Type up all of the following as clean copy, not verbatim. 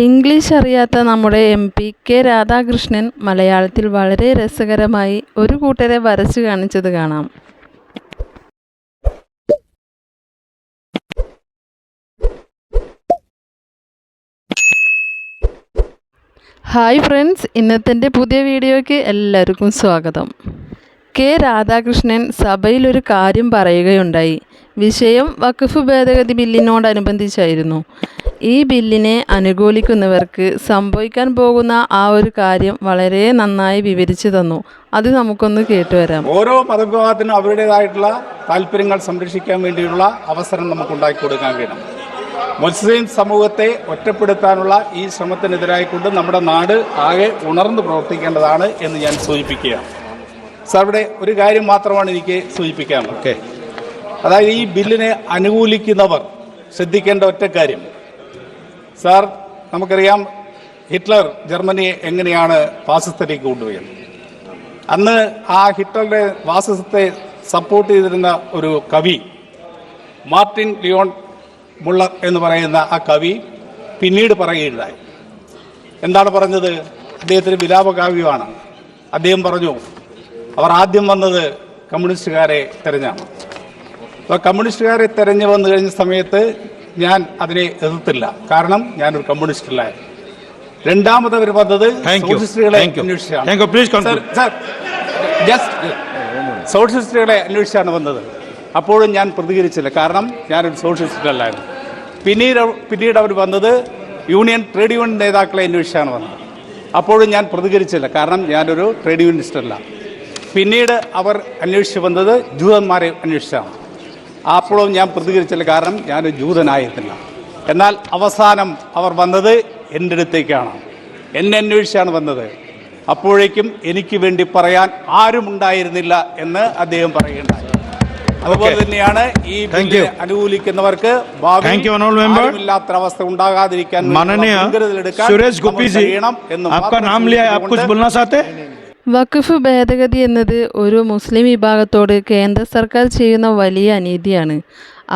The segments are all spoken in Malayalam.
ഇംഗ്ലീഷ് അറിയാത്ത നമ്മുടെ MP കെ രാധാകൃഷ്ണൻ മലയാളത്തിൽ വളരെ രസകരമായി ഒരു കൂട്ടരെ വരച്ചു കാണിച്ചത് കാണാം. ഹായ് ഫ്രണ്ട്സ്, ഇന്നത്തെ പുതിയ വീഡിയോയ്ക്ക് എല്ലാവർക്കും സ്വാഗതം. കെ രാധാകൃഷ്ണൻ സഭയിലൊരു കാര്യം പറയുകയുണ്ടായി. വിഷയം വഖഫ് ഭേദഗതി ബില്ലിനോടനുബന്ധിച്ചായിരുന്നു. ഈ ബില്ലിനെ അനുകൂലിക്കുന്നവർക്ക് സംഭവിക്കാൻ പോകുന്ന ആ ഒരു കാര്യം വളരെ നന്നായി വിവരിച്ചു തന്നു. അത് നമുക്കൊന്ന് കേട്ടുവരാം. ഓരോ മതവിഭാഗത്തിനും അവരുടേതായിട്ടുള്ള താല്പര്യങ്ങൾ സംരക്ഷിക്കാൻ വേണ്ടിയുള്ള അവസരം നമുക്ക് ഉണ്ടാക്കി കൊടുക്കാൻ കഴിയണം. മുസ്ലിം സമൂഹത്തെ ഒറ്റപ്പെടുത്താനുള്ള ഈ ശ്രമത്തിനെതിരായിക്കൊണ്ട് നമ്മുടെ നാട് ആകെ ഉണർന്ന് പ്രവർത്തിക്കേണ്ടതാണ് എന്ന് ഞാൻ സൂചിപ്പിക്കുകയാണ്. സാർ, ഇവിടെ ഒരു കാര്യം മാത്രമാണ് എനിക്ക് സൂചിപ്പിക്കാനുള്ളത്. അതായത് ഈ ബില്ലിനെ അനുകൂലിക്കുന്നവർ ശ്രദ്ധിക്കേണ്ട ഒറ്റ കാര്യം, സാർ, നമുക്കറിയാം ഹിറ്റ്ലർ ജർമ്മനിയെ എങ്ങനെയാണ് ഫാസിസത്തിലേക്ക് കൊണ്ടുപോയത്. അന്ന് ആ ഹിറ്റ്ലറുടെ ഫാസിസത്തെ സപ്പോർട്ട് ചെയ്തിരുന്ന ഒരു കവി മാർട്ടിൻ ലിയോൺ മുള്ളർ എന്ന് പറയുന്ന ആ കവി പിന്നീട് പറയുകയുണ്ടായി. എന്താണ് പറഞ്ഞത്? അദ്ദേഹത്തിന് വിലാപകാവ്യമാണ്. അദ്ദേഹം പറഞ്ഞു, അവർ ആദ്യം വന്നത് കമ്മ്യൂണിസ്റ്റുകാരെ തെരഞ്ഞാണ്. അപ്പോൾ കമ്മ്യൂണിസ്റ്റുകാരെ തെരഞ്ഞു വന്നു കഴിഞ്ഞ സമയത്ത് ഞാൻ അതിനെ എതിർത്തില്ല, കാരണം ഞാനൊരു കമ്മ്യൂണിസ്റ്റ് അല്ലായിരുന്നു. രണ്ടാമത് അവർ വന്നത് സോഷ്യലിസ്റ്റുകളെ അന്വേഷിച്ചാണ് വന്നത്. അപ്പോഴും ഞാൻ പ്രതികരിച്ചില്ല, കാരണം ഞാനൊരു സോഷ്യലിസ്റ്റ് അല്ലായിരുന്നു. പിന്നീട് അവർ വന്നത് ട്രേഡ് യൂണിയൻ നേതാക്കളെ അന്വേഷിച്ചാണ് വന്നത്. അപ്പോഴും ഞാൻ പ്രതികരിച്ചില്ല, കാരണം ഞാനൊരു ട്രേഡ് യൂണിയനിസ്റ്റ് അല്ല. പിന്നീട് അവർ അന്വേഷിച്ച് വന്നത് ജൂതന്മാരെ അന്വേഷിച്ചാണ്. അപ്പോഴും ഞാൻ പ്രതികരിച്ചില്ല, കാരണം ഞാനൊരു ജൂതനായിരുന്നില്ല. എന്നാൽ അവസാനം അവർ വന്നത് എൻ്റെ അടുത്തേക്കാണ്, എന്നെ അന്വേഷിച്ചാണ് വന്നത്. അപ്പോഴേക്കും എനിക്ക് വേണ്ടി പറയാൻ ആരും ഉണ്ടായിരുന്നില്ല എന്ന് അദ്ദേഹം പറയുകയുണ്ടായി. അതുപോലെ തന്നെയാണ് ഈ ബില്ല് അനുകൂലിക്കുന്നവർക്ക് ഭാവിയില്ലാത്ത അവസ്ഥ ഉണ്ടാകാതിരിക്കാൻ വഖഫ് ഭേദഗതി എന്നത് ഒരു മുസ്ലിം വിഭാഗത്തോട് കേന്ദ്ര സർക്കാർ ചെയ്യുന്ന വലിയ അനീതിയാണ്.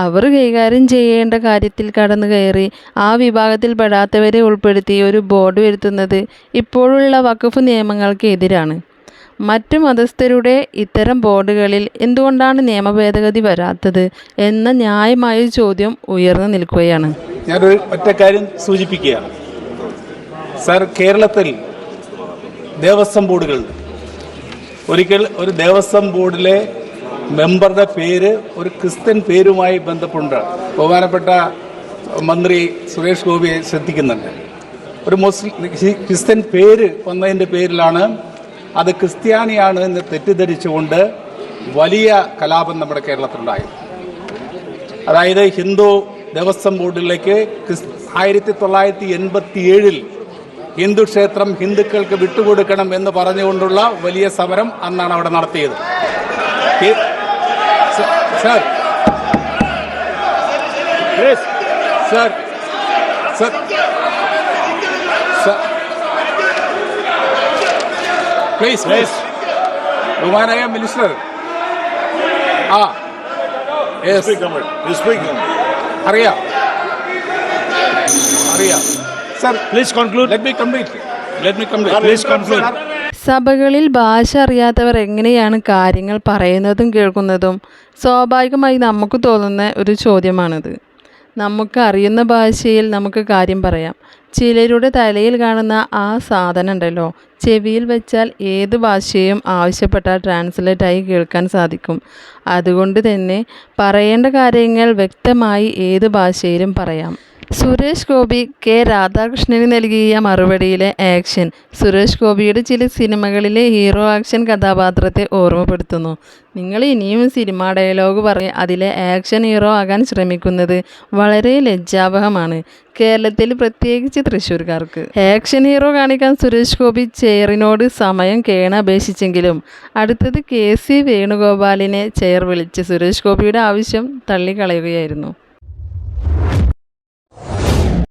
അവർ കൈകാര്യം ചെയ്യേണ്ട കാര്യത്തിൽ കടന്നു കയറി ആ വിഭാഗത്തിൽ പെടാത്തവരെ ഉൾപ്പെടുത്തി ഒരു ബോർഡ് വരുത്തുന്നത് ഇപ്പോഴുള്ള വഖഫ് നിയമങ്ങൾക്ക് എതിരാണ്. മറ്റു മതസ്ഥരുടെ ഇത്തരം ബോർഡുകളിൽ എന്തുകൊണ്ടാണ് നിയമ ഭേദഗതി വരാത്തത് എന്ന ന്യായമായ ചോദ്യം ഉയർന്നു നിൽക്കുകയാണ്. ഞാനൊരു ഒറ്റ കാര്യം സൂചിപ്പിക്കുകയാണ്. സർ, കേരളത്തിൽ ദേവസ്വം ബോർഡുകളുണ്ട്. ഒരിക്കൽ ഒരു ദേവസ്വം ബോർഡിലെ മെമ്പറുടെ പേര് ഒരു ക്രിസ്ത്യൻ പേരുമായി ബന്ധപ്പെട്ട് ബഹുമാനപ്പെട്ട മന്ത്രി സുരേഷ് ഗോപിയെ ശ്രദ്ധിക്കുന്നുണ്ട്. ഒരു ക്രിസ്ത്യൻ പേര് വന്നതിൻ്റെ പേരിലാണ് അത് ക്രിസ്ത്യാനിയാണ് എന്ന് തെറ്റിദ്ധരിച്ചുകൊണ്ട് വലിയ കലാപം നമ്മുടെ കേരളത്തിലുണ്ടായി. അതായത് ഹിന്ദു ദേവസ്വം ബോർഡിലേക്ക് 1987 ഹിന്ദു ക്ഷേത്രം ഹിന്ദുക്കൾക്ക് വിട്ടുകൊടുക്കണം എന്ന് പറഞ്ഞുകൊണ്ടുള്ള വലിയ സമരം അന്നാണ് അവിടെ നടത്തിയത്. സർ സർ സർ പ്ലീസ് ബഹുമാനായ മിനിസ്റ്റർ, അറിയാം. Sir, please conclude. Let me complete. Please conclude. സഭകളിൽ ഭാഷ അറിയാത്തവർ എങ്ങനെയാണ് കാര്യങ്ങൾ പറയുന്നതും കേൾക്കുന്നതും? സ്വാഭാവികമായി നമുക്ക് തോന്നുന്ന ഒരു ചോദ്യമാണിത്. നമുക്ക് അറിയുന്ന ഭാഷയിൽ നമുക്ക് കാര്യം പറയാം. ചിലരുടെ തലയിൽ കാണുന്ന ആ സാധനം ഉണ്ടല്ലോ, ചെവിയിൽ വെച്ചാൽ ഏത് ഭാഷയും ആവശ്യപ്പെട്ടാൽ ട്രാൻസ്ലേറ്റായി കേൾക്കാൻ സാധിക്കും. അതുകൊണ്ട് തന്നെ പറയേണ്ട കാര്യങ്ങൾ വ്യക്തമായി ഏത് ഭാഷയിലും പറയാം. സുരേഷ് ഗോപി കെ രാധാകൃഷ്ണന് നൽകിയ മറുപടിയിലെ ആക്ഷൻ സുരേഷ് ഗോപിയുടെ ചില സിനിമകളിലെ ഹീറോ ആക്ഷൻ കഥാപാത്രത്തെ ഓർമ്മപ്പെടുത്തുന്നു. നിങ്ങൾ ഇനിയും സിനിമ ഡയലോഗ് പറഞ്ഞ് അതിലെ ആക്ഷൻ ഹീറോ ആകാൻ ശ്രമിക്കുന്നത് വളരെ ലജ്ജാവഹമാണ്. കേരളത്തിൽ പ്രത്യേകിച്ച് തൃശ്ശൂർക്കാർക്ക് ആക്ഷൻ ഹീറോ കാണിക്കാൻ സുരേഷ് ഗോപി ചെയറിനോട് സമയം കേണപേക്ഷിച്ചെങ്കിലും അടുത്തത് KC വേണുഗോപാലിനെ ചെയർ വിളിച്ച് സുരേഷ് ഗോപിയുടെ ആവശ്യം തള്ളിക്കളയുകയായിരുന്നു.